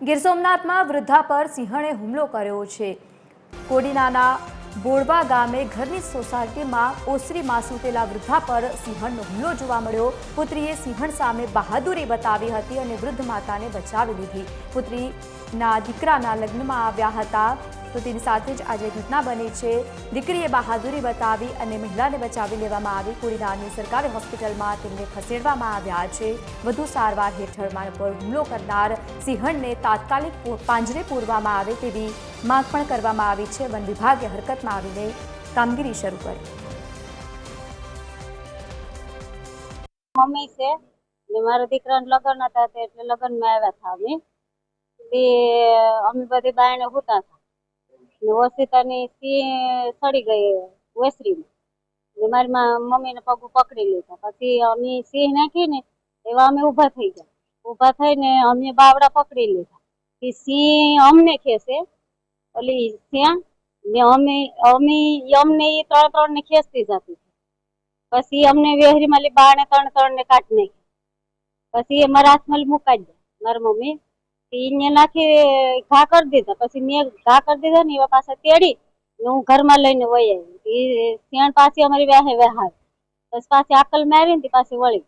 ગીર સોમનાથમાં વૃદ્ધા પર સિંહણે હુમલો કર્યો છે। કોડીનાના બોરવા ગામે ઘરની સોસાયટીમાં ઓસરીમાં સૂતેલા વૃદ્ધા પર સિંહણનો હુમલો જોવા મળ્યો। પુત્રીએ સિંહણ સામે બહાદુરી બતાવી હતી અને વૃદ્ધ માતાને બચાવી લીધી। પુત્રીના દીકરાના લગ્નમાં આવ્યા હતા તો તેની સાથે જ આજે ઘટના બની છે। દીકરીએ બહાદુરી બતાવી અને મહિલાને બચાવી લેવામાં આવી। કોડીનારની સરકારી હોસ્પિટલમાં તેમને ખસેડવામાં આવ્યા છે। વધુ સારવાર હેઠળ માનવ પર હુમલો કરનાર સિંહણને તાત્કાલિક પાંજરે પૂરવામાં આવે તેવી માંગ પણ કરવામાં આવી છે। વન વિભાગે હરકતમાં આવીને કામગીરી શરૂ કરી। મમ્મી છે ને મારા દીકરાના લગ્ન હતા એટલે લગ્નમાં આવ્યા હતા અમે બધી બાયણે હુતા હતા ને ઓશિતાની સિંહ સડી ગઈ ઓસરીમાં મારી મમ્મીને પગ પકડી લીધા। પછી અમે સિંહ નાખી ને એવા અમે ઊભા થઈ ગયા। ઊભા થઈને અમે બાવડા પકડી લીધા। સિંહ અમને ખેંચે ઓલી ત્યાં ને અમને એ ત્રણ ને ખેંચતી જતી। પછી અમને વેહરીમાં બાણે ત્રણ ને કાઢી નાખી। પછી એ મારા હાથમાં મુકાઈ દે મારી મમ્મી એને નાખી ઘા કરી દીધા। પછી મેં ઘા કરી દીધા ને એવા પાછા તેડી હું ઘરમાં લઈને વહી આવી। સિંહણ પાછી અમારી વ્યાહે પછી પાછી આકલ મારી ને પાછી વળી।